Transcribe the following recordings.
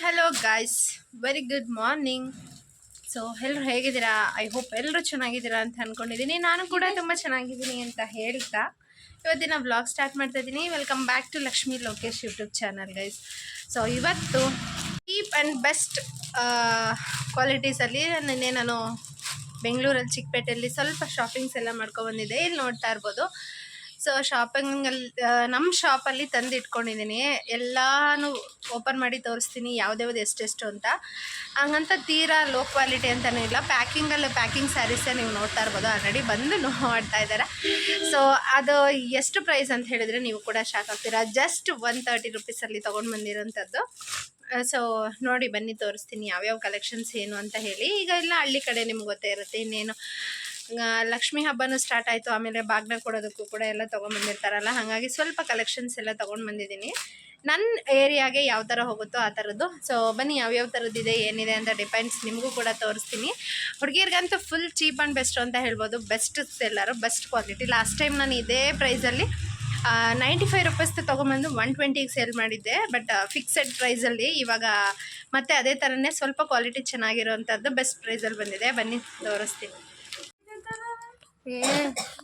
Hello guys, very good morning. So ಎಲ್ಲರೂ ಹೇಗಿದ್ದೀರಾ? I hope ಎಲ್ಲರೂ ಚೆನ್ನಾಗಿದ್ದೀರಾ ಅಂತ ಅಂದ್ಕೊಂಡಿದ್ದೀನಿ. ನಾನು ಕೂಡ ತುಂಬ ಚೆನ್ನಾಗಿದ್ದೀನಿ ಅಂತ ಹೇಳ್ತಾ ಇವತ್ತಿನ ವ್ಲಾಗ್ ಸ್ಟಾರ್ಟ್ ಮಾಡ್ತಾ ಇದ್ದೀನಿ. Welcome back to Lakshmi Lokesh YouTube channel guys. So ಇವತ್ತು ಚೀಪ್ ಆ್ಯಂಡ್ ಬೆಸ್ಟ್ ಕ್ವಾಲಿಟೀಸಲ್ಲಿ ನಿನ್ನೆ ನಾನು ಬೆಂಗಳೂರಲ್ಲಿ ಚಿಕ್ಕಪೇಟೆಯಲ್ಲಿ ಸ್ವಲ್ಪ ಶಾಪಿಂಗ್ಸ್ ಎಲ್ಲ ಮಾಡ್ಕೊಬಂದಿದ್ದೆ. ಇಲ್ಲಿ ನೋಡ್ತಾ ಇರ್ಬೋದು. ಸೊ ಶಾಪಿಂಗಲ್ಲಿ ನಮ್ಮ ಶಾಪಲ್ಲಿ ತಂದು ಇಟ್ಕೊಂಡಿದ್ದೀನಿ. ಎಲ್ಲನೂ ಓಪನ್ ಮಾಡಿ ತೋರಿಸ್ತೀನಿ ಯಾವ್ದ್ಯಾವ್ದು ಎಷ್ಟೆಷ್ಟು ಅಂತ. ಹಂಗಂತ ತೀರಾ ಲೋ ಕ್ವಾಲಿಟಿ ಅಂತಲೂ ಇಲ್ಲ. ಪ್ಯಾಕಿಂಗ್ ಸ್ಯಾರೀಸೇ ನೀವು ನೋಡ್ತಾ ಇರ್ಬೋದು. ಆಲ್ರೆಡಿ ಬಂದು ನೋಡ್ತಾ ಇದ್ದಾರೆ. ಸೊ ಅದು ಎಷ್ಟು ಪ್ರೈಸ್ ಅಂತ ಹೇಳಿದರೆ ನೀವು ಕೂಡ ಶಾಕ್ ಆಗ್ತೀರಾ. ಜಸ್ಟ್ 130 ರುಪೀಸಲ್ಲಿ ತೊಗೊಂಡು ಬಂದಿರೋಂಥದ್ದು. ಸೊ ನೋಡಿ ಬನ್ನಿ ತೋರಿಸ್ತೀನಿ ಯಾವ್ಯಾವ ಕಲೆಕ್ಷನ್ಸ್ ಏನು ಅಂತ ಹೇಳಿ. ಈಗ ಎಲ್ಲ ಹಳ್ಳಿ ಕಡೆ ನಿಮ್ಗೆ ಗೊತ್ತೇ ಇರುತ್ತೆ. ಇನ್ನೇನು ಲಕ್ಷ್ಮೀ ಹಬ್ಬನೂ ಸ್ಟಾರ್ಟ್ ಆಯಿತು. ಆಮೇಲೆ ಬಾಗ್ನ ಕೊಡೋದಕ್ಕೂ ಕೂಡ ಎಲ್ಲ ತೊಗೊಂಬಂದಿರ್ತಾರಲ್ಲ, ಹಾಗಾಗಿ ಸ್ವಲ್ಪ ಕಲೆಕ್ಷನ್ಸ್ ಎಲ್ಲ ತೊಗೊಂಡು ಬಂದಿದ್ದೀನಿ. ನನ್ನ ಏರಿಯಾಗೆ ಯಾವ ಥರ ಹೋಗುತ್ತೋ ಆ ಥರದ್ದು. ಸೊ ಬನ್ನಿ ಯಾವ್ಯಾವ ಥರದ್ದಿದೆ ಏನಿದೆ ಅಂತ ಡಿಪೆಂಡ್ಸ್ ನಿಮಗೂ ಕೂಡ ತೋರಿಸ್ತೀನಿ. ಹುಡುಗಿಯರಿಗಂತೂ ಫುಲ್ ಚೀಪ್ ಆ್ಯಂಡ್ ಬೆಸ್ಟ್ ಅಂತ ಹೇಳ್ಬೋದು. Best seller, best quality. Last time ನಾನು ಇದೇ ಪ್ರೈಸಲ್ಲಿ 95 ರುಪೀಸ್ ತೊಗೊಂಬಂದು 120ಗೆ ಸೇಲ್ ಮಾಡಿದ್ದೆ. ಬಟ್ ಫಿಕ್ಸೆಡ್ ಪ್ರೈಸಲ್ಲಿ ಇವಾಗ ಮತ್ತೆ ಅದೇ ಥರನೇ ಸ್ವಲ್ಪ ಕ್ವಾಲಿಟಿ ಚೆನ್ನಾಗಿರೋವಂಥದ್ದು ಬೆಸ್ಟ್ ಪ್ರೈಸಲ್ಲಿ ಬಂದಿದೆ. ಬನ್ನಿ ತೋರಿಸ್ತೀನಿ.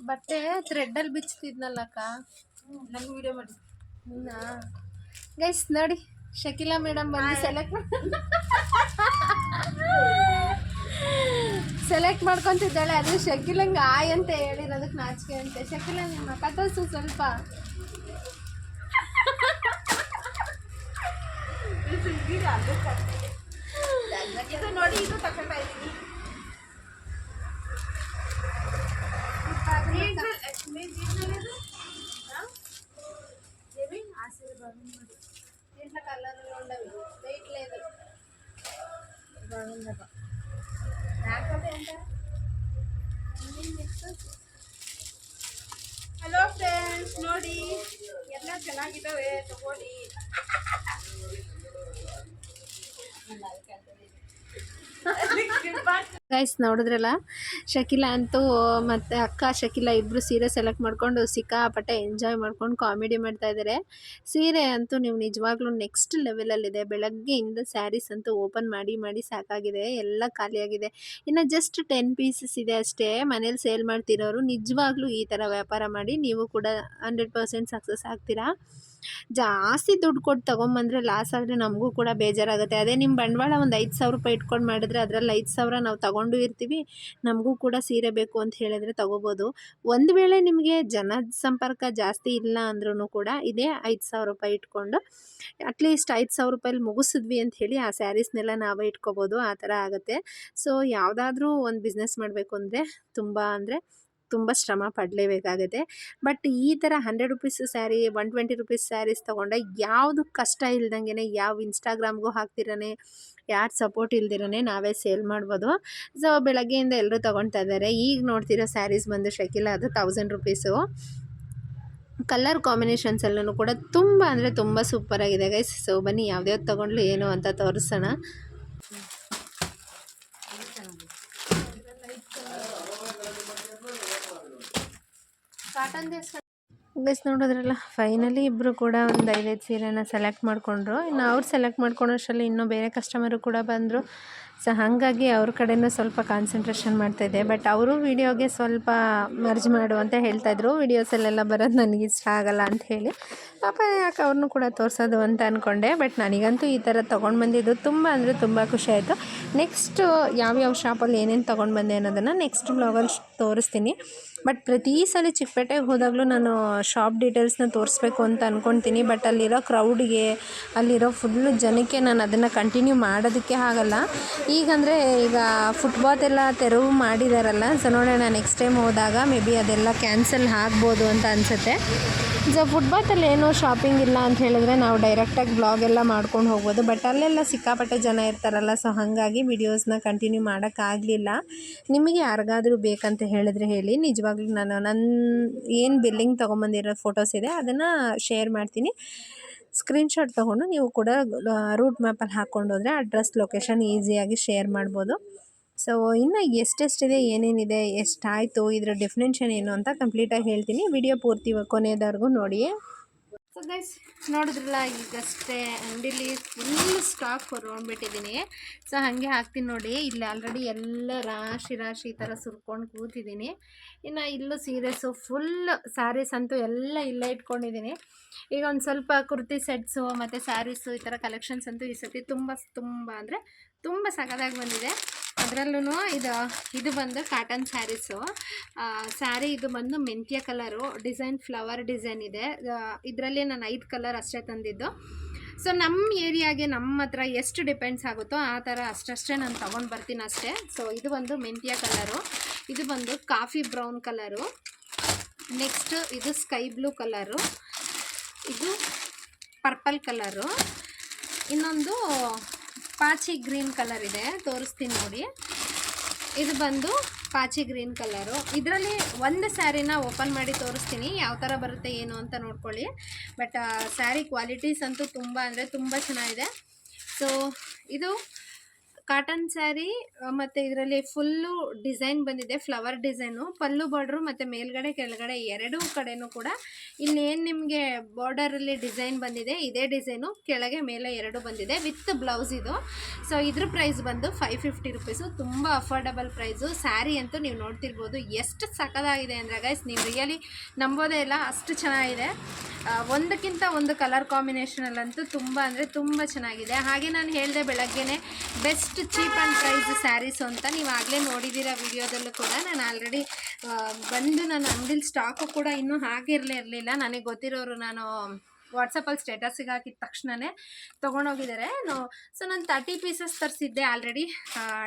ಬಟ್ಟೆ ಥ್ರೆಡ್ಡಲ್ಲಿ ಬಿಚ್ತಿದ್ನಲ್ಲಕ್ಕ, ನಂಗೆ ವಿಡಿಯೋ ಮಾಡಿ ಗೈಸ್. ನೋಡಿ ಶಕಿಲಾ ಮೇಡಮ್ ಬಂದು ಸೆಲೆಕ್ಟ್ ಮಾಡ್ಕೊತಿದ್ದಾಳೆ. ಅದು ಶಕಿಲಂಗೆ ಆಯ್ ಅಂತ ಹೇಳಿರೋದಕ್ಕೆ ನಾಚಿಕೆ ಅಂತೆ. ಶಕಿಲಾ ನಿಮ್ಮ ಕಥೋಸು ಸ್ವಲ್ಪ ನೋಡಿ. ಇದು ತಗೊಳ್ತಾ ಇದ್ದೀನಿ. ಹಲೋ ಫ್ರೆಂಡ್ಸ್, ನೋಡಿ ಎಲ್ಲ ಚೆನ್ನಾಗಿದ್ದಾವೆ, ತಗೊಳ್ಳಿ. ಗೈಸ್ ನೋಡಿದ್ರಲ್ಲ, ಶಕಿಲಾ ಅಂತೂ ಮತ್ತು ಅಕ್ಕ ಶಕಿಲಾ ಇಬ್ಬರು ಸೀರೆ ಸೆಲೆಕ್ಟ್ ಮಾಡ್ಕೊಂಡು ಸಿಕ್ಕಾಪಟ್ಟೆ ಎಂಜಾಯ್ ಮಾಡ್ಕೊಂಡು ಕಾಮಿಡಿ ಮಾಡ್ತಾ ಇದ್ದಾರೆ. ಸೀರೆ ಅಂತೂ ನೀವು ನಿಜವಾಗ್ಲೂ ನೆಕ್ಸ್ಟ್ ಲೆವೆಲಲ್ಲಿದೆ. ಬೆಳಗ್ಗೆಯಿಂದ ಸ್ಯಾರೀಸ್ ಅಂತೂ ಓಪನ್ ಮಾಡಿ ಸಾಕಾಗಿದೆ, ಎಲ್ಲ ಖಾಲಿಯಾಗಿದೆ. ಇನ್ನು ಜಸ್ಟ್ 10 ಪೀಸಸ್ ಇದೆ ಅಷ್ಟೇ. ಮನೇಲಿ ಸೇಲ್ ಮಾಡ್ತಿರೋರು ನಿಜವಾಗ್ಲೂ ಈ ಥರ ವ್ಯಾಪಾರ ಮಾಡಿ ನೀವು ಕೂಡ 100% ಸಕ್ಸಸ್ ಆಗ್ತೀರಾ. ಜಾಸ್ತಿ ದುಡ್ಡು ಕೊಟ್ಟು ತೊಗೊಂಬಂದರೆ ಲಾಸ್ ಆದರೆ ನಮಗೂ ಕೂಡ ಬೇಜಾರಾಗುತ್ತೆ. ಅದೇ ನಿಮ್ಮ ಬಂಡವಾಳ ಒಂದು 5,000 ರೂಪಾಯಿ ಇಟ್ಕೊಂಡು ಮಾಡಿದ್ರೆ ಅದರಲ್ಲಿ 5,000 ನಾವು ತಗೊಂಡು ಇರ್ತೀವಿ. ನಮಗೂ ಕೂಡ ಸೀರೆ ಬೇಕು ಅಂತ ಹೇಳಿದ್ರೆ ತೊಗೋಬೋದು. ಒಂದು ವೇಳೆ ನಿಮಗೆ ಜನದ ಸಂಪರ್ಕ ಜಾಸ್ತಿ ಇಲ್ಲ ಅಂದ್ರೂ ಕೂಡ ಇದೇ 5,000 ರೂಪಾಯಿ ಇಟ್ಕೊಂಡು ಅಟ್ಲೀಸ್ಟ್ 5,000 ರೂಪಾಯಲ್ಲಿ ಮುಗಿಸಿದ್ವಿ ಅಂತ ಹೇಳಿ ಆ ಸ್ಯಾರೀಸ್ನೆಲ್ಲ ನಾವೇ ಇಟ್ಕೋಬೋದು. ಆ ಥರ ಆಗುತ್ತೆ. ಸೊ ಯಾವುದಾದ್ರೂ ಒಂದು ಬಿಸ್ನೆಸ್ ಮಾಡಬೇಕು ಅಂದರೆ ತುಂಬ ಶ್ರಮ ಪಡಲೇಬೇಕಾಗುತ್ತೆ. ಬಟ್ ಈ ಥರ 100 ರುಪೀಸ್ ಸ್ಯಾರಿ, 120 ರುಪೀಸ್ ಸ್ಯಾರೀಸ್ ತೊಗೊಂಡ್ರೆ ಯಾವುದು ಕಷ್ಟ ಇಲ್ದಂಗೆ, ಯಾವ ಇನ್ಸ್ಟಾಗ್ರಾಮ್ಗೂ ಹಾಕ್ತಿರನೇ, ಯಾರು ಸಪೋರ್ಟ್ ಇಲ್ದಿರನೇ ನಾವೇ ಸೇಲ್ ಮಾಡ್ಬೋದು. ಸೊ ಬೆಳಗ್ಗೆಯಿಂದ ಎಲ್ಲರೂ ತೊಗೊಳ್ತಾ ಇದ್ದಾರೆ. ಈಗ ನೋಡ್ತಿರೋ ಸ್ಯಾರೀಸ್ ಬಂದು ಶಕಿಲಾ, ಅದು 1000 ರುಪೀಸು. ಕಲರ್ ಕಾಂಬಿನೇಷನ್ಸ್ ಎಲ್ಲನೂ ಕೂಡ ತುಂಬ ಅಂದರೆ ತುಂಬ ಸೂಪರಾಗಿದೆ ಗೈಸ್. ಸೊ ಬನ್ನಿ ಯಾವ್ದ್ಯಾವ್ದು ತೊಗೊಂಡ್ಲು ಏನು ಅಂತ ತೋರಿಸೋಣ. ಗೈಸ್ ನೋಡಿದ್ರಲ್ಲ, ಫೈನಲಿ ಇಬ್ಬರು ಕೂಡ ಒಂದು 5 ಸೀರೆನ ಸೆಲೆಕ್ಟ್ ಮಾಡಿಕೊಂಡ್ರು. ಇನ್ನು ಅವ್ರು ಸೆಲೆಕ್ಟ್ ಮಾಡ್ಕೊಳೋಷ್ಟರಲ್ಲಿ ಇನ್ನೂ ಬೇರೆ ಕಸ್ಟಮರು ಕೂಡ ಬಂದರು. ಸೊ ಹಾಗಾಗಿ ಅವ್ರ ಕಡೆಯೂ ಸ್ವಲ್ಪ ಕಾನ್ಸಂಟ್ರೇಷನ್ ಮಾಡ್ತಾಯಿದ್ದೆ. ಬಟ್ ಅವರು ವೀಡಿಯೋಗೆ ಸ್ವಲ್ಪ ಮರ್ಜ್ ಮಾಡು ಅಂತ ಹೇಳ್ತಾಯಿದ್ರು. ವೀಡಿಯೋಸಲ್ಲೆಲ್ಲ ಬರೋದು ನನಗೆ ಇಷ್ಟ ಆಗಲ್ಲ ಅಂತ ಹೇಳಿ ಪಾಪ ಯಾಕೆ ಅವ್ರನ್ನೂ ಕೂಡ ತೋರಿಸೋದು ಅಂತ ಅಂದ್ಕೊಂಡೆ. ಬಟ್ ನನಗಂತೂ ಈ ಥರ ತೊಗೊಂಡು ಬಂದಿದ್ದು ತುಂಬ ಅಂದರೆ ತುಂಬ ಖುಷಿ ಆಯಿತು. ನೆಕ್ಸ್ಟು ಯಾವ್ಯಾವ ಶಾಪಲ್ಲಿ ಏನೇನು ತೊಗೊಂಡು ಬಂದೆ ಅನ್ನೋದನ್ನು ನೆಕ್ಸ್ಟ್ ವ್ಲಾಗಲ್ಲಿ ತೋರಿಸ್ತೀನಿ. ಬಟ್ ಪ್ರತಿ ಸಲ ಚಿಕ್ಕಪೇಟೆಗೆ ಹೋದಾಗಲೂ ನಾನು ಶಾಪ್ ಡೀಟೇಲ್ಸ್ನ ತೋರಿಸ್ಬೇಕು ಅಂತ ಅಂದ್ಕೊತೀನಿ. ಬಟ್ ಅಲ್ಲಿರೋ ಕ್ರೌಡಿಗೆ, ಅಲ್ಲಿರೋ ಫುಲ್ಲು ಜನಕ್ಕೆ ನಾನು ಅದನ್ನು ಕಂಟಿನ್ಯೂ ಮಾಡೋದಕ್ಕೆ ಆಗಲ್ಲ. ಈಗ ಫುಟ್ಪಾತ್ ಎಲ್ಲ ತೆರವು ಮಾಡಿದಾರಲ್ಲ. ಸೊ ನೋಡೋಣ ನೆಕ್ಸ್ಟ್ ಟೈಮ್ ಹೋದಾಗ ಮೇ ಬಿ ಅದೆಲ್ಲ ಕ್ಯಾನ್ಸಲ್ ಆಗ್ಬೋದು ಅಂತ ಅನಿಸುತ್ತೆ. ಸೊ ಫುಟ್ಪಾತಲ್ಲಿ ಏನೋ ಶಾಪಿಂಗ್ ಇಲ್ಲ ಅಂತ ಹೇಳಿದ್ರೆ ನಾವು ಡೈರೆಕ್ಟಾಗಿ ಬ್ಲಾಗ್ ಎಲ್ಲ ಮಾಡ್ಕೊಂಡು ಹೋಗ್ಬೋದು. ಬಟ್ ಅಲ್ಲೆಲ್ಲ ಸಿಕ್ಕಾಪಟ್ಟೆ ಜನ ಇರ್ತಾರಲ್ಲ. ಸೊ ಹಾಗಾಗಿ ವಿಡಿಯೋಸ್ನ ಕಂಟಿನ್ಯೂ ಮಾಡೋಕ್ಕಾಗಲಿಲ್ಲ. ನಿಮಗೆ ಯಾರಿಗಾದರೂ ಬೇಕಂತ ಹೇಳಿದ್ರೆ ಹೇಳಿ, ನಿಜವಾಗ್ಲೂ ನಾನು ಏನು ಬಿಲ್ಲಿಂಗ್ ತೊಗೊಂಬಂದಿರೋ ಫೋಟೋಸ್ ಇದೆ ಅದನ್ನು ಶೇರ್ ಮಾಡ್ತೀನಿ. ಸ್ಕ್ರೀನ್ಶಾಟ್ ತೊಗೊಂಡು ನೀವು ಕೂಡ ರೂಟ್ ಮ್ಯಾಪಲ್ಲಿ ಹಾಕ್ಕೊಂಡು ಹೋದರೆ ಅಡ್ರೆಸ್ ಲೊಕೇಶನ್ ಈಸಿಯಾಗಿ ಶೇರ್ ಮಾಡ್ಬೋದು. ಸೊ ಇನ್ನು ಎಷ್ಟೆಷ್ಟಿದೆ, ಏನೇನಿದೆ, ಎಷ್ಟಾಯಿತು, ಇದರ ಡೆಫಿನೇಷನ್ ಏನು ಅಂತ ಕಂಪ್ಲೀಟಾಗಿ ಹೇಳ್ತೀನಿ. ವಿಡಿಯೋ ಪೂರ್ತಿ ಕೊನೆಯದವರೆಗೂ ನೋಡಿ. ಸೊ ಗೈಸ್ ನೋಡಿದ್ರಲ್ಲ, ಈಗಷ್ಟೇ ಅಂಗಡಿಲಿ ಫುಲ್ ಸ್ಟಾಕ್ ಹೊರ್ಕೊಂಡ್ಬಿಟ್ಟಿದ್ದೀನಿ. ಸೊ ಹಾಗೆ ಹಾಕ್ತೀನಿ ನೋಡಿ, ಇಲ್ಲಿ ಆಲ್ರೆಡಿ ಎಲ್ಲ ರಾಶಿ ರಾಶಿ ಈ ಥರ ಸುರ್ಕೊಂಡು ಕೂತಿದ್ದೀನಿ. ಇನ್ನು ಇಲ್ಲೂ ಸೀರೆಸು ಫುಲ್ ಸ್ಯಾರೀಸ್ ಅಂತೂ ಎಲ್ಲ ಇಲ್ಲೇ ಇಟ್ಕೊಂಡಿದ್ದೀನಿ. ಈಗ ಒಂದು ಸ್ವಲ್ಪ ಕುರ್ತಿ ಸೆಟ್ಸು ಮತ್ತು ಸ್ಯಾರೀಸು ಈ ಥರ ಕಲೆಕ್ಷನ್ಸ್ ಅಂತೂ ಈ ಸತಿ ತುಂಬ ಅಂದರೆ ತುಂಬ ಸಖತ್ತಾಗಿ ಬಂದಿದೆ. ಅದರಲ್ಲೂ ಇದು ಬಂದು ಕಾಟನ್ ಸ್ಯಾರೀಸು. ಸ್ಯಾರಿ ಇದು ಬಂದು ಮೆಂತ್ಯ ಕಲರು, ಡಿಸೈನ್ ಫ್ಲವರ್ ಡಿಸೈನ್ ಇದೆ. ಇದರಲ್ಲಿ ನಾನು 5 ಕಲರ್ ಅಷ್ಟೇ ತಂದಿದ್ದು. ಸೊ ನಮ್ಮ ಏರಿಯಾಗೆ ನಮ್ಮ ಹತ್ರ ಎಷ್ಟು ಡಿಪೆಂಡ್ಸ್ ಆಗುತ್ತೋ ಆ ಥರ ಅಷ್ಟೇ ನಾನು ತೊಗೊಂಡು ಬರ್ತೀನಿ ಅಷ್ಟೇ. ಸೊ ಇದು ಬಂದು ಮೆಂತ್ಯ ಕಲರು, ಇದು ಬಂದು ಕಾಫಿ ಬ್ರೌನ್ ಕಲರು, ನೆಕ್ಸ್ಟ್ ಇದು ಸ್ಕೈ ಬ್ಲೂ ಕಲರು, ಇದು ಪರ್ಪಲ್ ಕಲರು, ಇನ್ನೊಂದು ಪಾಚಿ ಗ್ರೀನ್ ಕಲರ್ ಇದೆ, ತೋರಿಸ್ತೀನಿ ನೋಡಿ. ಇದು ಬಂದು ಪಾಚಿ ಗ್ರೀನ್ ಕಲರು. ಇದರಲ್ಲಿ ಒಂದು ಸ್ಯಾರಿನ ಓಪನ್ ಮಾಡಿ ತೋರಿಸ್ತೀನಿ, ಯಾವ ಥರ ಬರುತ್ತೆ ಏನು ಅಂತ ನೋಡ್ಕೊಳ್ಳಿ. ಬಟ್ ಸ್ಯಾರಿ ಕ್ವಾಲಿಟೀಸ್ ಅಂತೂ ತುಂಬ ಅಂದರೆ ತುಂಬ ಚೆನ್ನಾಗಿದೆ. ಸೊ ಇದು ಕಾಟನ್ ಸ್ಯಾರಿ ಮತ್ತು ಇದರಲ್ಲಿ ಫುಲ್ಲು ಡಿಸೈನ್ ಬಂದಿದೆ, ಫ್ಲವರ್ ಡಿಸೈನು, ಪಲ್ಲು ಬಾರ್ಡ್ರು ಮತ್ತು ಮೇಲ್ಗಡೆ ಕೆಳಗಡೆ ಎರಡೂ ಕಡೆನೂ ಕೂಡ ಇನ್ನೇನು ನಿಮಗೆ ಬಾರ್ಡರಲ್ಲಿ ಡಿಸೈನ್ ಬಂದಿದೆ, ಇದೇ ಡಿಸೈನು ಕೆಳಗೆ ಮೇಲೆ ಎರಡು ಬಂದಿದೆ ವಿತ್ ಬ್ಲೌಸ್ ಇದು. ಸೊ ಇದ್ರ ಪ್ರೈಸ್ ಬಂದು 550 ರುಪೀಸು, ತುಂಬ ಅಫೋರ್ಡಬಲ್ ಪ್ರೈಸು. ಸ್ಯಾರಿ ಅಂತೂ ನೀವು ನೋಡ್ತಿರ್ಬೋದು ಎಷ್ಟು ಸಖತ್ತಾಗಿದೆ ಅಂದರೆ ಗೈಸ್, ನೀವು ರಿಯಲಿ ನಂಬೋದೇ ಇಲ್ಲ, ಅಷ್ಟು ಚೆನ್ನಾಗಿದೆ. ಒಂದಕ್ಕಿಂತ ಒಂದು ಕಲರ್ ಕಾಂಬಿನೇಷನಲ್ಲಂತೂ ತುಂಬ ಅಂದರೆ ತುಂಬ ಚೆನ್ನಾಗಿದೆ. ಹಾಗೆ ನಾನು ಹೇಳಿದೆ ಬೆಳಗ್ಗೆನೇ best cheap and price saris ಅಂತ, ನೀವು ಆಗಲೇ ನೋಡಿದ್ದೀರ ವಿಡಿಯೋದಲ್ಲೂ ಕೂಡ. ನಾನು ಆಲ್ರೆಡಿ ಬಂದು ನನ್ನ ಅಂಗಡಿಲಿ ಸ್ಟಾಕು ಕೂಡ ಇನ್ನೂ ಇರಲಿಲ್ಲ. ನನಗೆ ಗೊತ್ತಿರೋರು ನಾನು ವಾಟ್ಸಪ್ಪಲ್ಲಿ ಸ್ಟೇಟಸ್ಸಿಗೆ ಹಾಕಿದ ತಕ್ಷಣವೇ ತೊಗೊಂಡೋಗಿದ್ದಾರೆ. ಸೊ ನಾನು 30 ಪೀಸಸ್ ತರಿಸಿದ್ದೆ, ಆಲ್ರೆಡಿ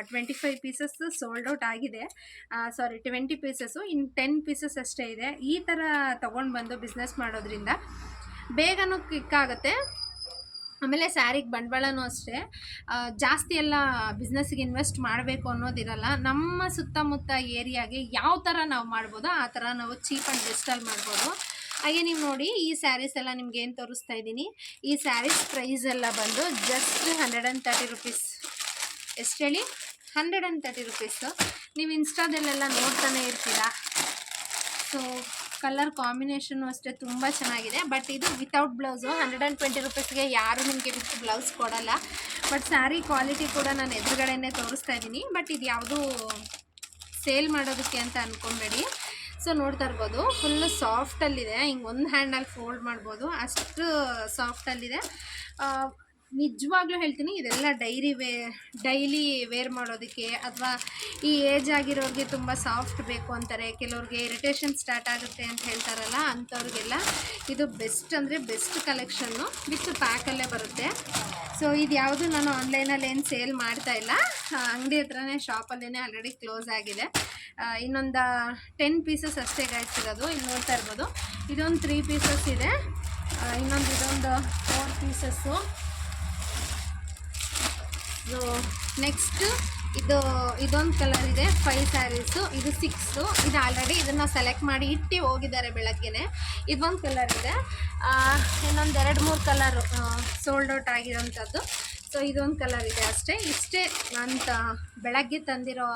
25 ಪೀಸಸ್ ಸೋಲ್ಡ್ ಔಟ್ ಆಗಿದೆ. 20 ಪೀಸಸ್ಸು, ಇನ್ನು 10 ಪೀಸಸ್ ಅಷ್ಟೇ ಇದೆ. ಈ ಥರ ತೊಗೊಂಡು ಬಂದು ಬಿಸ್ನೆಸ್ ಮಾಡೋದ್ರಿಂದ ಬೇಗನೂ ಕ್ಲಿಕ್ಕಾಗುತ್ತೆ. ಆಮೇಲೆ ಸ್ಯಾರಿಗೆ ಬಂಡವಾಳನೂ ಅಷ್ಟೇ ಜಾಸ್ತಿ ಎಲ್ಲ ಬಿಸ್ನೆಸ್ಸಿಗೆ ಇನ್ವೆಸ್ಟ್ ಮಾಡಬೇಕು ಅನ್ನೋದಿರಲ್ಲ. ನಮ್ಮ ಸುತ್ತಮುತ್ತ ಏರಿಯಾಗೆ ಯಾವ ಥರ ನಾವು ಮಾಡ್ಬೋದೋ ಆ ಥರ ನಾವು ಚೀಪ್ ಆ್ಯಂಡ್ ಬೆಸ್ಟಲ್ಲಿ ಮಾಡ್ಬೋದು. ಹಾಗೆ ನೀವು ನೋಡಿ, ಈ ಸ್ಯಾರೀಸ್ ಎಲ್ಲ ನಿಮ್ಗೆ ಏನು ತೋರಿಸ್ತಾ ಇದ್ದೀನಿ, ಈ ಸ್ಯಾರೀಸ್ ಪ್ರೈಸ್ ಎಲ್ಲ ಬಂದು ಜಸ್ಟ್ 130 ರುಪೀಸ್. ಎಷ್ಟು ಹೇಳಿ? 130 ರುಪೀಸು. ನೀವು ಇನ್ಸ್ಟಾದಲ್ಲೆಲ್ಲ ನೋಡ್ತಾನೆ ಇರ್ತೀರಾ. ಸೊ ಕಲರ್ ಕಾಂಬಿನೇಷನ್ನು ಅಷ್ಟೇ ತುಂಬ ಚೆನ್ನಾಗಿದೆ. ಬಟ್ ಇದು ವಿತೌಟ್ ಬ್ಲೌಸು. 120 ರುಪೀಸ್ಗೆ ಯಾರು ನಿಮಗೆ ವಿತ್ ಬ್ಲೌಸ್ ಕೊಡಲ್ಲ. ಬಟ್ ಸ್ಯಾರಿ ಕ್ವಾಲಿಟಿ ಕೂಡ ನಾನು ಎದುರುಗಡೆನೇ ತೋರಿಸ್ತಾ ಇದ್ದೀನಿ. ಬಟ್ ಇದು ಯಾವುದೂ ಸೇಲ್ ಮಾಡೋದಕ್ಕೆ ಅಂತ ಅಂದ್ಕೊಬೇಡಿ. ಸೊ ನೋಡ್ತಾ ಇರ್ಬೋದು, ಫುಲ್ಲು ಸಾಫ್ಟಲ್ಲಿದೆ, ಹಿಂಗೆ ಒಂದು ಹ್ಯಾಂಡಲ್ಲಿ ಫೋಲ್ಡ್ ಮಾಡ್ಬೋದು, ಅಷ್ಟು ಸಾಫ್ಟಲ್ಲಿದೆ. ನಿಜವಾಗ್ಲೂ ಹೇಳ್ತೀನಿ, ಇದೆಲ್ಲ ಡೈಲಿ ವೇರ್ ಮಾಡೋದಕ್ಕೆ, ಅಥವಾ ಈ ಏಜ್ ಆಗಿರೋರಿಗೆ ತುಂಬ ಸಾಫ್ಟ್ ಬೇಕು ಅಂತಾರೆ, ಕೆಲವ್ರಿಗೆ ಇರಿಟೇಷನ್ ಸ್ಟಾರ್ಟ್ ಆಗುತ್ತೆ ಅಂತ ಹೇಳ್ತಾರಲ್ಲ, ಅಂಥವ್ರಿಗೆಲ್ಲ ಇದು ಬೆಸ್ಟ್ ಅಂದರೆ ಬೆಸ್ಟ್ ಕಲೆಕ್ಷನ್ನು. ವಿತ್ ಪ್ಯಾಕಲ್ಲೇ ಬರುತ್ತೆ. ಸೊ ಇದು ಯಾವುದು ನಾನು ಆನ್ಲೈನಲ್ಲಿ ಏನು ಸೇಲ್ ಮಾಡ್ತಾಯಿಲ್ಲ, ಅಂಗಡಿ ಹತ್ರನೇ ಶಾಪಲ್ಲೇ ಆಲ್ರೆಡಿ ಕ್ಲೋಸ್ ಆಗಿದೆ. ಇನ್ನೊಂದು 10 ಪೀಸಸ್ ಅಷ್ಟೇ ಗಾಯ್ಸಿರೋದು. ಇಲ್ಲಿ ನೋಡ್ತಾ ಇರ್ಬೋದು, ಇದೊಂದು 3 ಪೀಸಸ್ ಇದೆ, ಇದೊಂದು 4 ಪೀಸಸ್ಸು. ಸೊ ನೆಕ್ಸ್ಟ್ ಇದೊಂದು ಕಲರ್ ಇದೆ, 5 ಸ್ಯಾರೀಸು, ಇದು 6. ಇದು ಆಲ್ರೆಡಿ ಇದನ್ನು ಸೆಲೆಕ್ಟ್ ಮಾಡಿ ಇಟ್ಟು ಹೋಗಿದ್ದಾರೆ ಬೆಳಗ್ಗೆನೆ. ಇದೊಂದು ಕಲರ್ ಇದೆ, ಇನ್ನೊಂದು 2-3 ಕಲರು ಸೋಲ್ಡ್ ಔಟ್ ಆಗಿರೋಂಥದ್ದು. ಸೊ ಇದೊಂದು ಕಲರ್ ಇದೆ ಅಷ್ಟೇ. ಇಷ್ಟೇ ಅಂತ ಬೆಳಗ್ಗೆ ತಂದಿರೋ,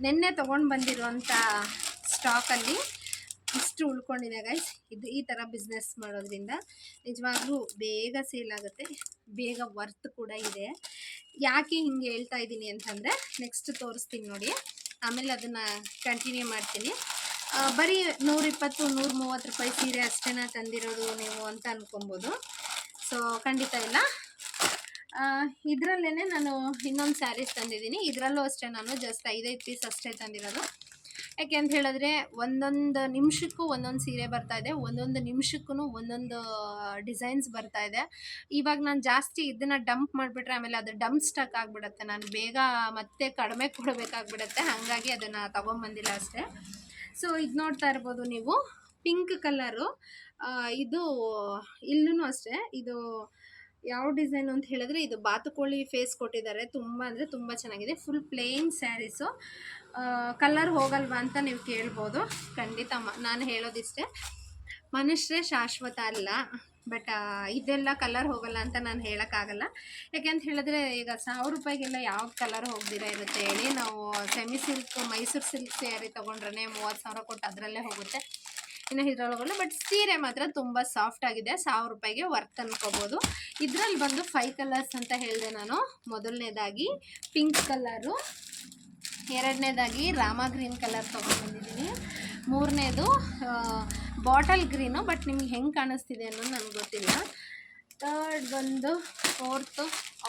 ನೆನ್ನೆ ತೊಗೊಂಡು ಬಂದಿರೋಂಥ ಸ್ಟಾಕಲ್ಲಿ ಇಷ್ಟು ಉಳ್ಕೊಂಡಿದೆ ಗೈಸ್. ಈ ಥರ ಬಿಸ್ನೆಸ್ ಮಾಡೋದ್ರಿಂದ ನಿಜವಾಗ್ಲೂ ಬೇಗ ಸೇಲ್ ಆಗುತ್ತೆ, ಬೇಗ ವರ್ತ್ ಕೂಡ ಇದೆ. ಯಾಕೆ ಹಿಂಗೆ ಹೇಳ್ತಾ ಇದ್ದೀನಿ ಅಂತಂದರೆ, ನೆಕ್ಸ್ಟ್ ತೋರಿಸ್ತೀನಿ ನೋಡಿ, ಆಮೇಲೆ ಅದನ್ನು ಕಂಟಿನ್ಯೂ ಮಾಡ್ತೀನಿ. ಬರೀ 120-130 ರೂಪಾಯಿ ಸೀರೆ ಅಷ್ಟೇ ತಂದಿರೋದು ನೀವು ಅಂತ ಅಂದ್ಕೊಬೋದು. ಸೊ ಖಂಡಿತ ಇಲ್ಲ. ಇದರಲ್ಲೇ ನಾನು ಇನ್ನೊಂದು ಸ್ಯಾರೀಸ್ ತಂದಿದ್ದೀನಿ. ಇದರಲ್ಲೂ ಅಷ್ಟೇ ನಾನು ಜಸ್ಟ್ 5 ಪೀಸ್ ಅಷ್ಟೇ ತಂದಿರೋದು. ಯಾಕೆ ಅಂತ ಹೇಳಿದ್ರೆ, ಒಂದೊಂದು ನಿಮಿಷಕ್ಕೂ ಒಂದೊಂದು ಸೀರೆ ಬರ್ತಾಯಿದೆ, ಒಂದೊಂದು ನಿಮಿಷಕ್ಕೂ ಒಂದೊಂದು ಡಿಸೈನ್ಸ್ ಬರ್ತಾಯಿದೆ. ಇವಾಗ ನಾನು ಜಾಸ್ತಿ ಇದನ್ನು ಡಂಪ್ ಮಾಡಿಬಿಟ್ರೆ ಆಮೇಲೆ ಅದು ಡಂಪ್ ಸ್ಟಾಕ್ ಆಗಿಬಿಡುತ್ತೆ, ನಾನು ಬೇಗ ಮತ್ತೆ ಕಡಿಮೆ ಕೊಡಬೇಕಾಗ್ಬಿಡುತ್ತೆ. ಹಾಗಾಗಿ ಅದನ್ನು ತೊಗೊಂಬಂದಿಲ್ಲ ಅಷ್ಟೇ. ಸೊ ಇದು ನೋಡ್ತಾ ಇರ್ಬೋದು ನೀವು, ಪಿಂಕ್ ಕಲರು. ಇದು ಇಲ್ಲೂ ಅಷ್ಟೇ, ಇದು ಯಾವ ಡಿಸೈನು ಅಂತ ಹೇಳಿದ್ರೆ, ಇದು ಬಾತುಕೋಳಿ ಫೇಸ್ ಕೊಟ್ಟಿದ್ದಾರೆ. ತುಂಬ ಅಂದರೆ ತುಂಬ ಚೆನ್ನಾಗಿದೆ. Full plane saris. ಕಲರ್ ಹೋಗಲ್ವಾ ಅಂತ ನೀವು ಕೇಳ್ಬೋದು. ಖಂಡಿತ ನಾನು ಹೇಳೋದಿಷ್ಟೇ, ಮನುಷ್ಯರೇ ಶಾಶ್ವತ ಅಲ್ಲ. ಬಟ್ ಇದೆಲ್ಲ ಕಲರ್ ಹೋಗಲ್ಲ ಅಂತ ನಾನು ಹೇಳೋಕ್ಕಾಗಲ್ಲ. ಯಾಕೆ ಅಂತ ಹೇಳಿದ್ರೆ, ಈಗ 1000 ರೂಪಾಯಿಗೆಲ್ಲ ಯಾವ ಕಲರ್ ಹೋಗ್ದಿರ ಇರುತ್ತೆ ಹೇಳಿ. ನಾವು semi silk, Mysuru silk sari ತೊಗೊಂಡ್ರೆ 30,000 ಕೊಟ್ಟು ಅದರಲ್ಲೇ ಹೋಗುತ್ತೆ. ಇನ್ನು ಇದ್ರೊಳಗಡೆ. ಬಟ್ ಸೀರೆ ಮಾತ್ರ ತುಂಬ ಸಾಫ್ಟ್ ಆಗಿದೆ, 1000 ರೂಪಾಯಿಗೆ ವರ್ತ್ ಅನ್ಕೋಬೋದು. ಇದರಲ್ಲಿ ಬಂದು 5 ಕಲರ್ಸ್ ಅಂತ ಹೇಳಿದೆ ನಾನು. ಮೊದಲನೇದಾಗಿ ಪಿಂಕ್ ಕಲರು, ಎರಡನೇದಾಗಿ ರಾಮ ಗ್ರೀನ್ ಕಲರ್ ತೊಗೊಂಡ್ಬಂದಿದ್ದೀನಿ, ಮೂರನೇದು ಬಾಟಲ್ ಗ್ರೀನು, ಬಟ್ ನಿಮ್ಗೆ ಹೆಂಗೆ ಕಾಣಿಸ್ತಿದೆ ಅನ್ನೋದು ನನಗೆ ಗೊತ್ತಿಲ್ಲ. ಥರ್ಡ್ ಬಂದು fourth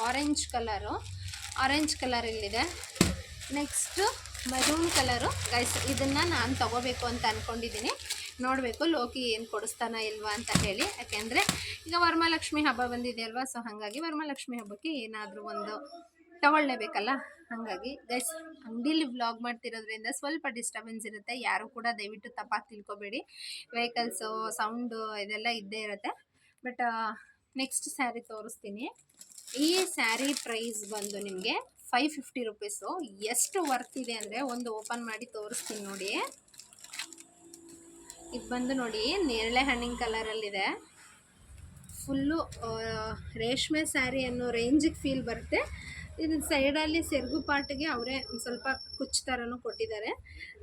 orange colour, orange colour ಇಲ್ಲಿದೆ. Next maroon colour. ಗೈಸ್ ಇದನ್ನು ನಾನು ತೊಗೋಬೇಕು ಅಂತ ಅಂದ್ಕೊಂಡಿದ್ದೀನಿ, ನೋಡಬೇಕು ಲೋಕಿ ಏನು ಕೊಡಿಸ್ತಾನ ಇಲ್ವಾ ಅಂತ ಹೇಳಿ. ಯಾಕೆಂದರೆ ಈಗ ವರಮಹಾಲಕ್ಷ್ಮಿ ಹಬ್ಬ ಬಂದಿದೆ ಅಲ್ವಾ, ಸೊ ಹಾಗಾಗಿ ವರಮಹಾಲಕ್ಷ್ಮಿ ಹಬ್ಬಕ್ಕೆ ಏನಾದರೂ ಒಂದು ತಗೊಳ್ಳೇಬೇಕಲ್ಲ. ಹಾಗಾಗಿ ಗೈಸ್ ಅಂಗಡಿಲಿ ವ್ಲಾಗ್ ಮಾಡ್ತಿರೋದ್ರಿಂದ ಸ್ವಲ್ಪ ಡಿಸ್ಟರ್ಬೆನ್ಸ್ ಇರುತ್ತೆ, ಯಾರು ಕೂಡ ದಯವಿಟ್ಟು ತಪ್ಪಾಗಿ ತಿಳ್ಕೊಬೇಡಿ. ವೆಹಿಕಲ್ಸು ಸೌಂಡು ಇದೆಲ್ಲ ಇದ್ದೇ ಇರುತ್ತೆ. ಬಟ್ ನೆಕ್ಸ್ಟ್ ಸ್ಯಾರಿ ತೋರಿಸ್ತೀನಿ. ಈ ಸ್ಯಾರಿ ಪ್ರೈಸ್ ಬಂದು ನಿಮಗೆ 550 ರೂಪೀಸು. ಎಷ್ಟು ವರ್ತ್ ಇದೆ ಅಂದರೆ ಒಂದು ಓಪನ್ ಮಾಡಿ ತೋರಿಸ್ತೀನಿ ನೋಡಿ. ಇದು ಬಂದು ನೋಡಿ ನೇರಳೆ ಹಣ್ಣಿನ ಕಲರಲ್ಲಿದೆ. ಫುಲ್ಲು ರೇಷ್ಮೆ ಸ್ಯಾರಿ ಅನ್ನೋ ರೇಂಜಿಗೆ ಫೀಲ್ ಬರುತ್ತೆ. ಇದು ಸೈಡಲ್ಲಿ ಸೆರಗು ಪಾಟಿಗೆ ಅವರೇ ಒಂದು ಸ್ವಲ್ಪ ಕುಚ್ಚು ಥರನೂ ಕೊಟ್ಟಿದ್ದಾರೆ.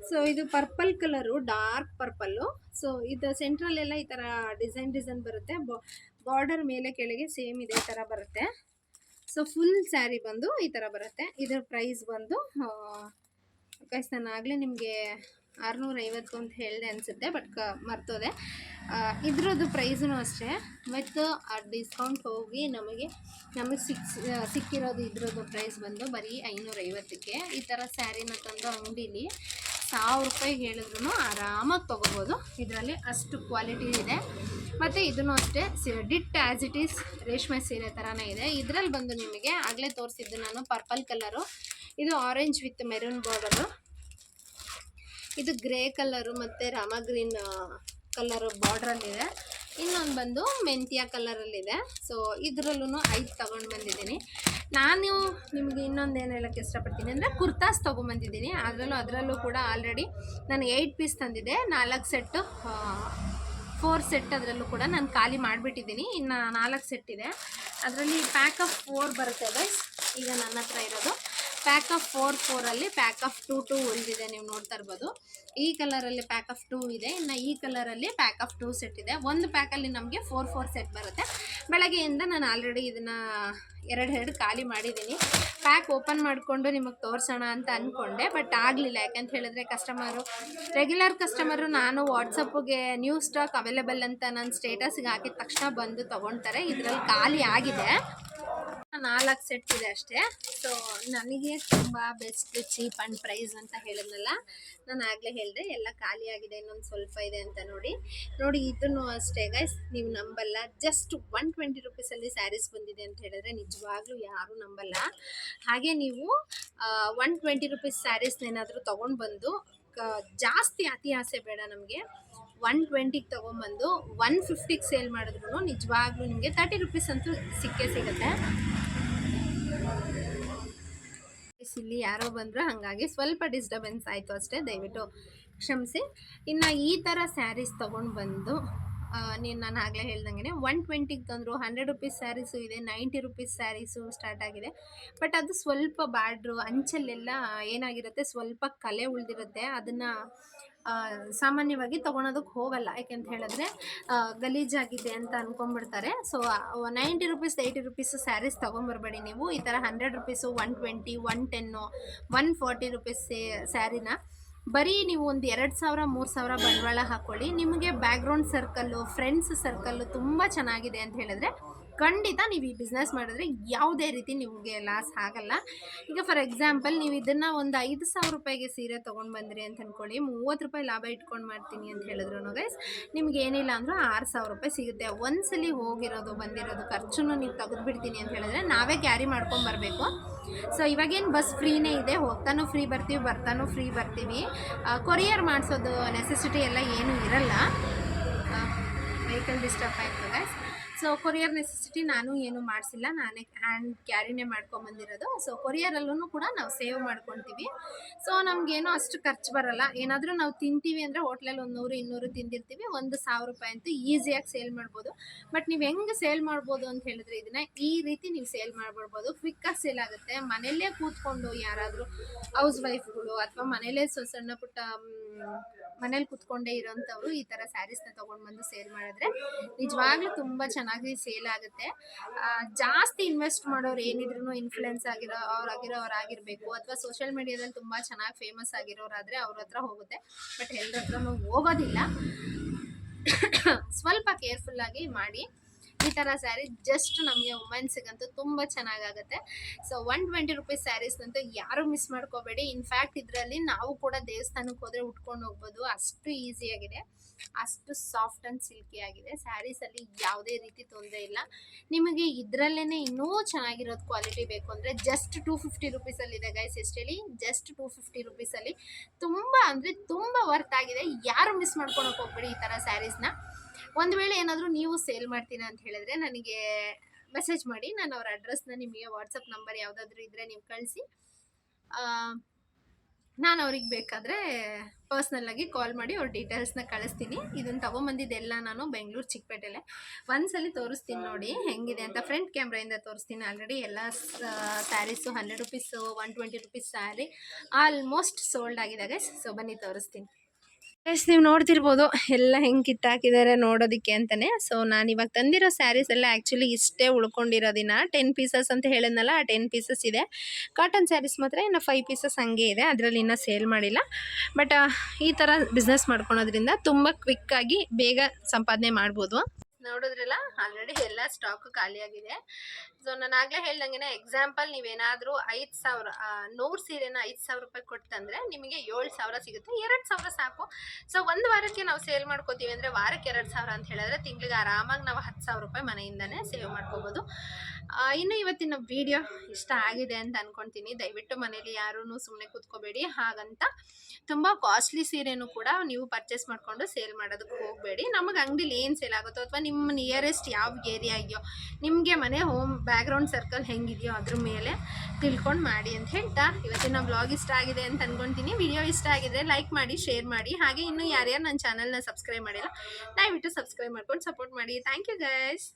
ಸೊ ಇದು purple colour, dark purple. So ಇದು ಸೆಂಟ್ರಲ್ಲೆಲ್ಲ ಈ ಥರ ಡಿಸೈನ್ ಬರುತ್ತೆ, ಬಾರ್ಡರ್ ಮೇಲೆ ಕೆಳಗೆ ಸೇಮ್ ಇದೇ ಥರ ಬರುತ್ತೆ. ಸೊ ಫುಲ್ ಸ್ಯಾರಿ ಬಂದು ಈ ಥರ ಬರುತ್ತೆ. ಇದರ ಪ್ರೈಸ್ ಬಂದು ಗೈಸ್ ನಾನು ಆಗಲೇ ನಿಮಗೆ 650 ಅಂತ ಹೇಳಿದೆ ಅನಿಸುತ್ತೆ, ಬಟ್ ಮರ್ತೋದೆ. ಇದ್ರದ್ದು ಪ್ರೈಸೂ ಅಷ್ಟೇ. ಮತ್ತು ಆ ಡಿಸ್ಕೌಂಟ್ ಹೋಗಿ ನಮಗೆ ಸಿಕ್ಕಿರೋದು ಇದ್ರದ್ದು ಪ್ರೈಸ್ ಬಂದು ಬರೀ 550ಕ್ಕೆ. ಈ ಥರ ಸ್ಯಾರಿನ ತಂದು ಅಂಗಡೀಲಿ 1000 ರೂಪಾಯಿ ಹೇಳಿದ್ರು ಆರಾಮಾಗಿ ತೊಗೋಬೋದು. ಇದರಲ್ಲಿ ಅಷ್ಟು ಕ್ವಾಲಿಟಿ ಇದೆ. ಮತ್ತು ಇದನ್ನು ಅಷ್ಟೇ ಡಿಟ್ ಆ್ಯಸ್ ಇಟ್ ಈಸ್ ರೇಷ್ಮೆ ಸೀರೆ ಥರನೇ ಇದೆ. ಇದರಲ್ಲಿ ಬಂದು ನಿಮಗೆ ಆಗಲೇ ತೋರಿಸಿದ್ದು ನಾನು ಪರ್ಪಲ್ ಕಲರು, ಇದು ಆರೆಂಜ್ ವಿತ್ ಮೆರೂನ್ ಬಾರ್ಡರು, ಇದು ಗ್ರೇ ಕಲರು ಮತ್ತು ರಾಮ ಗ್ರೀನ್ ಕಲರ್ ಬಾರ್ಡ್ರಲ್ಲಿದೆ. ಇನ್ನೊಂದು ಬಂದು ಮೆಂತ್ಯ ಕಲರಲ್ಲಿದೆ. ಸೊ ಇದರಲ್ಲೂ 5 ತೊಗೊಂಡು ಬಂದಿದ್ದೀನಿ. ನಾನು ನಿಮಗೆ ಇನ್ನೊಂದು ಏನು ಹೇಳೋಕ್ಕೆ ಇಷ್ಟಪಡ್ತೀನಿ ಅಂದರೆ ಕುರ್ತಾಸ್ ತೊಗೊಂಬಂದಿದ್ದೀನಿ. ಅದರಲ್ಲೂ ಕೂಡ ಆಲ್ರೆಡಿ ನಾನು 8 ಪೀಸ್ ತಂದಿದ್ದೆ, 4 ಸೆಟ್ಟು 4 ಸೆಟ್ ಅದರಲ್ಲೂ ಕೂಡ ನಾನು ಖಾಲಿ ಮಾಡಿಬಿಟ್ಟಿದ್ದೀನಿ. ಇನ್ನು 4 ಸೆಟ್ ಇದೆ. ಅದರಲ್ಲಿ ಪ್ಯಾಕ್ ಆಫ್ 4 ಬರುತ್ತೆ ಗೈಸ್. ಈಗ ನನ್ನ ಹತ್ರ ಇರೋದು ಪ್ಯಾಕ್ ಆಫ್ 4 ಪ್ಯಾಕ್ ಆಫ್ 2 ಉಳಿದಿದೆ, ನೀವು ನೋಡ್ತಾ ಇರ್ಬೋದು. ಈ ಕಲರಲ್ಲಿ ಪ್ಯಾಕ್ ಆಫ್ 2 ಇದೆ, ಇನ್ನು ಈ ಕಲರಲ್ಲಿ ಪ್ಯಾಕ್ ಆಫ್ 2 ಸೆಟ್ ಇದೆ. ಒಂದು ಪ್ಯಾಕಲ್ಲಿ ನಮಗೆ 4 ಸೆಟ್ ಬರುತ್ತೆ. ಬೆಳಗ್ಗೆಯಿಂದ ನಾನು ಆಲ್ರೆಡಿ ಇದನ್ನು 2 ಖಾಲಿ ಮಾಡಿದ್ದೀನಿ. ಪ್ಯಾಕ್ ಓಪನ್ ಮಾಡಿಕೊಂಡು ನಿಮಗೆ ತೋರಿಸೋಣ ಅಂತ ಅಂದ್ಕೊಂಡೆ, ಬಟ್ ಆಗಲಿಲ್ಲ. ಯಾಕಂತ ಹೇಳಿದ್ರೆ ರೆಗ್ಯುಲರ್ ಕಸ್ಟಮರು ನಾನು ವಾಟ್ಸಪ್ಗೆ ನ್ಯೂ ಸ್ಟಾಕ್ ಅವೈಲೇಬಲ್ ಅಂತ ನಾನು ಸ್ಟೇಟಸ್ಗೆ ಹಾಕಿದ ತಕ್ಷಣ ಬಂದು ತೊಗೊಳ್ತಾರೆ. ಇದರಲ್ಲಿ ಖಾಲಿ ಆಗಿದೆ, 4 ಸೆಟ್ ಇದೆ ಅಷ್ಟೇ. ಸೊ ನನಗೆ ತುಂಬ ಬೆಸ್ಟ್ ಚೀಪ್ ಆ್ಯಂಡ್ ಪ್ರೈಸ್ ಅಂತ ಹೇಳಿದ್ನಲ್ಲ, ನಾನು ಆಗಲೇ ಹೇಳಿದೆ ಎಲ್ಲ ಖಾಲಿ ಆಗಿದೆ, ಇನ್ನೊಂದು ಸ್ವಲ್ಪ ಇದೆ ಅಂತ. ನೋಡಿ ಇದನ್ನು ಅಷ್ಟೇ ಗೈಸ್, ನೀವು ನಂಬಲ್ಲ. ಜಸ್ಟ್ 120 ರೂಪೀಸಲ್ಲಿ ಸ್ಯಾರೀಸ್ ಬಂದಿದೆ ಅಂತ ಹೇಳಿದ್ರೆ ನಿಜವಾಗ್ಲೂ ಯಾರೂ ನಂಬಲ್ಲ. ಹಾಗೆ ನೀವು 120 ರೂಪೀಸ್ ಸ್ಯಾರೀಸ್ನೇನಾದರೂ ತೊಗೊಂಡು ಬಂದು ಜಾಸ್ತಿ ಅತಿ ಆಸೆ ಬೇಡ ನಮಗೆ. 120ಗೆ ತೊಗೊಂಬಂದು 150ಗೆ ಸೇಲ್ ಮಾಡಿದ್ರು ನಿಜವಾಗ್ಲೂ ನಿಮಗೆ 30 ರೂಪೀಸ್ ಅಂತೂ ಸಿಕ್ಕೇ ಸಿಗುತ್ತೆ. ಇಲ್ಲಿ ಯಾರೋ ಬಂದರು, ಹಾಗಾಗಿ ಸ್ವಲ್ಪ ಡಿಸ್ಟರ್ಬೆನ್ಸ್ ಆಯಿತು ಅಷ್ಟೇ, ದಯವಿಟ್ಟು ಕ್ಷಮಿಸಿ. ಇನ್ನು ಈ ಥರ ಸ್ಯಾರೀಸ್ ತೊಗೊಂಡು ಬಂದು ನಾನು ಆಗಲೇ ಹೇಳ್ದಂಗೆ 120ಗೆ ತಂದರು. 100 ರೂಪೀಸ್ ಸ್ಯಾರೀಸು ಇದೆ, 90 ರೂಪೀಸ್ ಸ್ಯಾರೀಸು ಸ್ಟಾರ್ಟ್ ಆಗಿದೆ. ಬಟ್ ಅದು ಸ್ವಲ್ಪ ಬಾರ್ಡ್ರು ಅಂಚಲ್ಲೆಲ್ಲ ಏನಾಗಿರುತ್ತೆ, ಸ್ವಲ್ಪ ಕಲೆ ಉಳಿದಿರುತ್ತೆ. ಅದನ್ನು ಸಾಮಾನ್ಯವಾಗಿ ತೊಗೊಳೋದಕ್ಕೆ ಹೋಗಲ್ಲ, ಯಾಕೆಂತ ಹೇಳಿದ್ರೆ ಗಲೀಜಾಗಿದೆ ಅಂತ ಅಂದ್ಕೊಂಡ್ಬಿಡ್ತಾರೆ. ಸೊ 90 ರೂಪೀಸ್ 80 ರೂಪೀಸು ಸ್ಯಾರೀಸ್ ತೊಗೊಂಬರ್ಬೇಡಿ ನೀವು. ಈ ಥರ 100 ರೂಪೀಸು 120 110 140 ರೂಪೀಸ್ ಸ್ಯಾರಿನ ಬರೀ ನೀವು ಒಂದು 2000 3000 ಬಂಡವಾಳ ಹಾಕ್ಕೊಳ್ಳಿ. ನಿಮಗೆ ಬ್ಯಾಕ್ಗ್ರೌಂಡ್ ಸರ್ಕಲ್ಲು, ಫ್ರೆಂಡ್ಸ್ ಸರ್ಕಲ್ಲು ತುಂಬ ಚೆನ್ನಾಗಿದೆ ಅಂತ ಹೇಳಿದ್ರೆ ಖಂಡಿತ ನೀವು ಈ ಬಿಸ್ನೆಸ್ ಮಾಡಿದ್ರೆ ಯಾವುದೇ ರೀತಿ ನಿಮಗೆ ಲಾಸ್ ಆಗಲ್ಲ. ಈಗ ಫಾರ್ ಎಕ್ಸಾಂಪಲ್ ನೀವು ಇದನ್ನು ಒಂದು 5000 ರೂಪಾಯಿಗೆ ಸೀರೆ ತೊಗೊಂಡು ಬಂದ್ರಿ ಅಂತ ಅಂದ್ಕೊಳ್ಳಿ, 30 ರೂಪಾಯಿ ಲಾಭ ಇಟ್ಕೊಂಡು ಮಾಡ್ತೀನಿ ಅಂತ ಹೇಳಿದ್ರು ಗೈಸ್, ನಿಮ್ಗೆ ಏನಿಲ್ಲ ಅಂದರೂ 6000 ರೂಪಾಯಿ ಸಿಗುತ್ತೆ. ಒಂದ್ಸಲಿ ಹೋಗಿರೋದು ಬಂದಿರೋದು ಖರ್ಚನ್ನು ನೀವು ತೆಗೆದುಬಿಡ್ತೀನಿ ಅಂತ ಹೇಳಿದ್ರೆ ನಾವೇ ಕ್ಯಾರಿ ಮಾಡ್ಕೊಂಬರ್ಬೇಕು. ಸೊ ಇವಾಗೇನು ಬಸ್ ಫ್ರೀನೇ ಇದೆ, ಹೋಗ್ತಾನೂ ಫ್ರೀ ಬರ್ತೀವಿ, ಬರ್ತಾನೂ ಫ್ರೀ ಬರ್ತೀವಿ. ಕೊರಿಯರ್ ಮಾಡಿಸೋದು ನೆಸೆಸಿಟಿ ಎಲ್ಲ ಏನೂ ಇರಲ್ಲ. ವೆಹಿಕಲ್ ಡಿಸ್ಟರ್ಬ್ ಆಯಿತು ಗೈಸ್. ಸೊ ಕೊರಿಯರ್ ನೆಸೆಸಿಟಿ ನಾನು ಏನೂ ಮಾಡಿಸಿಲ್ಲ, ನಾನೇ ಹ್ಯಾಂಡ್ ಕ್ಯಾರಿನೇ ಮಾಡ್ಕೊಂಬಂದಿರೋದು. ಸೊ ಕೊರಿಯರಲ್ಲೂ ಕೂಡ ನಾವು ಸೇವ್ ಮಾಡ್ಕೊತೀವಿ. ಸೊ ನಮಗೇನೋ ಅಷ್ಟು ಖರ್ಚು ಬರೋಲ್ಲ. ಏನಾದರೂ ನಾವು ತಿಂತೀವಿ ಅಂದರೆ ಹೋಟ್ಲಲ್ಲಿ 100 200 ತಿಂದಿರ್ತೀವಿ, 1000 ರೂಪಾಯಿ ಅಂತೂ ಈಸಿಯಾಗಿ ಸೇಲ್ ಮಾಡ್ಬೋದು. ಬಟ್ ನೀವು ಹೆಂಗೆ ಸೇಲ್ ಮಾಡ್ಬೋದು ಅಂತ ಹೇಳಿದ್ರೆ ಇದನ್ನು ಈ ರೀತಿ ನೀವು ಸೇಲ್ ಮಾಡ್ಬಿಡ್ಬೋದು. ಕ್ವಿಕ್ಕಾಗಿ ಸೇಲ್ ಆಗುತ್ತೆ. ಮನೆಯಲ್ಲೇ ಕೂತ್ಕೊಂಡು ಯಾರಾದರೂ ಹೌಸ್ ವೈಫ್ಗಳು ಅಥವಾ ಮನೆಯಲ್ಲೇ ಸಣ್ಣ ಪುಟ್ಟ ಮನೇಲಿ ಕುತ್ಕೊಂಡೇ ಇರೋಂಥವ್ರು ಈ ಥರ ಸ್ಯಾರೀಸ್ನ ತೊಗೊಂಡು ಬಂದು ಸೇಲ್ ಮಾಡಿದ್ರೆ ನಿಜವಾಗ್ಲೂ ತುಂಬ ಚೆನ್ನಾಗಿ ಸೇಲ್ ಆಗುತ್ತೆ. ಜಾಸ್ತಿ ಇನ್ವೆಸ್ಟ್ ಮಾಡೋರು ಏನಿದ್ರು ಇನ್ಫ್ಲುಯೆನ್ಸ್ ಅವರಾಗಿರಬೇಕು ಅಥವಾ ಸೋಷಿಯಲ್ ಮೀಡಿಯಾದಲ್ಲಿ ತುಂಬ ಚೆನ್ನಾಗಿ ಫೇಮಸ್ ಆಗಿರೋರಾದರೆ ಅವ್ರ ಹತ್ರ ಹೋಗುತ್ತೆ. ಬಟ್ ಎಲ್ಲರ ಹತ್ರನೂ ಹೋಗೋದಿಲ್ಲ. ಸ್ವಲ್ಪ ಕೇರ್ಫುಲ್ಲಾಗಿ ಮಾಡಿ. ಈ ಥರ ಸ್ಯಾರಿ ಜಸ್ಟ್ ನಮಗೆ ವುಮೆನ್ಸಿಗಂತೂ ತುಂಬ ಚೆನ್ನಾಗಾಗುತ್ತೆ. ಸೊ 120 ರುಪೀಸ್ ಸ್ಯಾರೀಸ್ನಂತೂ ಯಾರೂ ಮಿಸ್ ಮಾಡ್ಕೋಬೇಡಿ. ಇನ್ಫ್ಯಾಕ್ಟ್ ಇದರಲ್ಲಿ ನಾವು ಕೂಡ ದೇವಸ್ಥಾನಕ್ಕೆ ಹೋದರೆ ಉಟ್ಕೊಂಡು ಹೋಗ್ಬೋದು, ಅಷ್ಟು ಈಸಿಯಾಗಿದೆ, ಅಷ್ಟು ಸಾಫ್ಟ್ ಆ್ಯಂಡ್ ಸಿಲ್ಕಿ ಆಗಿದೆ. ಸ್ಯಾರೀಸಲ್ಲಿ ಯಾವುದೇ ರೀತಿ ತೊಂದರೆ ಇಲ್ಲ. ನಿಮಗೆ ಇದರಲ್ಲೇ ಇನ್ನೂ ಚೆನ್ನಾಗಿರೋದು ಕ್ವಾಲಿಟಿ ಬೇಕು ಅಂದರೆ ಜಸ್ಟ್ 250 ರುಪೀಸಲ್ಲಿದೆ ಗೈಸ್. ಎಷ್ಟು ಹೇಳಿ, ಜಸ್ಟ್ 250 ರುಪೀಸಲ್ಲಿ ತುಂಬ ಅಂದರೆ ತುಂಬ ವರ್ತ್ ಆಗಿದೆ. ಯಾರು ಮಿಸ್ ಮಾಡ್ಕೊಳಕ್ಕೆ ಹೋಗ್ಬೇಡಿ ಈ ಥರ ಸ್ಯಾರೀಸ್ನ. ಒಂದು ವೇಳೆ ಏನಾದರೂ ನೀವು ಸೇಲ್ ಮಾಡ್ತೀರಾ ಅಂತ ಹೇಳಿದ್ರೆ ನನಗೆ ಮೆಸೇಜ್ ಮಾಡಿ, ನಾನು ಅವ್ರ ಅಡ್ರೆಸ್ನ ನಿಮಗೆ ವಾಟ್ಸಪ್ ನಂಬರ್ ಯಾವುದಾದ್ರೂ ಇದ್ದರೆ ನೀವು ಕಳಿಸಿ, ನಾನು ಅವ್ರಿಗೆ ಬೇಕಾದರೆ ಪರ್ಸ್ನಲ್ಲಾಗಿ ಕಾಲ್ ಮಾಡಿ ಅವ್ರ ಡೀಟೇಲ್ಸ್ನ ಕಳಿಸ್ತೀನಿ. ಇದನ್ನು ತೊಗೊಂಬಂದಿದ್ದೆಲ್ಲ ನಾನು ಬೆಂಗಳೂರು ಚಿಕ್ಕಪೇಟೆಲೆ. ಒಂದ್ಸಲಿ ತೋರಿಸ್ತೀನಿ ನೋಡಿ ಹೆಂಗಿದೆ ಅಂತ, ಫ್ರಂಟ್ ಕ್ಯಾಮ್ರಾಯಿಂದ ತೋರಿಸ್ತೀನಿ. ಆಲ್ರೆಡಿ ಎಲ್ಲ saris 100 rupees 120 rupees sari almost sold ಆಗಿದೆ ಗೈಸ್. ಸೊ ಬನ್ನಿ ತೋರಿಸ್ತೀನಿ. ಗೈಸ್ ನೀವು ನೋಡ್ತಿರ್ಬೋದು ಎಲ್ಲ ಹೆಂಗೆ ಕಿತ್ತಾಕಿದ್ದಾರೆ ನೋಡೋದಕ್ಕೆ ಅಂತಲೇ. ಸೊ ನಾನು ಇವಾಗ ತಂದಿರೋ ಸ್ಯಾರೀಸ್ ಎಲ್ಲ ಆ್ಯಕ್ಚುಲಿ ಇಷ್ಟೇ ಉಳ್ಕೊಂಡಿರೋದಿನ 10 ಪೀಸಸ್ ಅಂತ ಹೇಳಿದ್ನಲ್ಲ, ಆ 10 ಪೀಸಸ್ ಇದೆ. ಕಾಟನ್ ಸ್ಯಾರೀಸ್ ಮಾತ್ರ ಇನ್ನು 5 ಪೀಸಸ್ ಹಂಗೆ ಇದೆ, ಅದರಲ್ಲಿ ಇನ್ನೂ ಸೇಲ್ ಮಾಡಿಲ್ಲ. ಬಟ್ ಈ ಥರ ಬಿಸ್ನೆಸ್ ಮಾಡ್ಕೊಳೋದ್ರಿಂದ ತುಂಬ ಕ್ವಿಕ್ಕಾಗಿ ಬೇಗ ಸಂಪಾದನೆ ಮಾಡ್ಬೋದು. ನೋಡಿದ್ರಲ್ಲ ಆಲ್ರೆಡಿ ಎಲ್ಲ ಸ್ಟಾಕ್ ಖಾಲಿಯಾಗಿದೆ. ಸೊ ನಾನು ಆಗಲೇ ಹೇಳ್ದಂಗೆ ಎಕ್ಸಾಂಪಲ್ ನೀವೇನಾದರೂ 5,000 100 ಸೀರೆನ 5,000 ರೂಪಾಯಿ ಕೊಟ್ಟಂದರೆ ನಿಮಗೆ 7,000 ಸಿಗುತ್ತೆ. 2,000 ಸಾಕು. ಸೊ ಒಂದು ವಾರಕ್ಕೆ ನಾವು ಸೇಲ್ ಮಾಡ್ಕೋತೀವಿ ಅಂದರೆ ವಾರಕ್ಕೆ 2,000 ಅಂತ ಹೇಳಿದ್ರೆ ತಿಂಗಳಿಗೆ ಆರಾಮಾಗಿ ನಾವು 10,000 ರೂಪಾಯಿ ಮನೆಯಿಂದನೇ ಸೇವ್ ಮಾಡ್ಕೋಬೋದು. ಇನ್ನು ಇವತ್ತಿನ ವಿಡಿಯೋ ಇಷ್ಟ ಆಗಿದೆ ಅಂತ ಅಂದ್ಕೊಳ್ತೀನಿ. ದಯವಿಟ್ಟು ಮನೇಲಿ ಯಾರೂ ಸುಮ್ಮನೆ ಕೂತ್ಕೋಬೇಡಿ. ಹಾಗಂತ ತುಂಬ ಕಾಸ್ಟ್ಲಿ ಸೀರೆನೂ ಕೂಡ ನೀವು ಪರ್ಚೇಸ್ ಮಾಡಿಕೊಂಡು ಸೇಲ್ ಮಾಡೋದಕ್ಕೆ ಹೋಗಬೇಡಿ. ನಮಗೆ ಅಂಗಡಿಲಿ ಏನು ಸೇಲ್ ಆಗುತ್ತೋ ಅಥವಾ ನಿಮ್ಮ ನಿಯರೆಸ್ಟ್ ಯಾವ ಏರಿಯಾ ಇದೆಯೋ, ನಿಮಗೆ ಮನೆ ಹೋಮ್ ಬ್ಯಾಕ್ಗ್ರೌಂಡ್ ಸರ್ಕಲ್ ಹೆಂಗಿದೆಯೋ ಅದ್ರ ಮೇಲೆ ತಿಳ್ಕೊಂಡು ಮಾಡಿ ಅಂತ ಹೇಳ್ತಾ ಇವತ್ತಿನ ಬ್ಲಾಗ್ ಇಷ್ಟ ಆಗಿದೆ ಅಂತ ಅಂದ್ಕೊಳ್ತೀನಿ. ವಿಡಿಯೋ ಇಷ್ಟ ಆಗಿದ್ರೆ ಲೈಕ್ ಮಾಡಿ, ಶೇರ್ ಮಾಡಿ. ಹಾಗೆ ಇನ್ನೂ ಯಾರ್ಯಾರು ನನ್ನ ಚಾನಲ್ನ ಸಬ್ಸ್ಕ್ರೈಬ್ ಮಾಡಿಲ್ಲ ದಯವಿಟ್ಟು ಸಬ್ಸ್ಕ್ರೈಬ್ ಮಾಡ್ಕೊಂಡು ಸಪೋರ್ಟ್ ಮಾಡಿ. Thank you guys.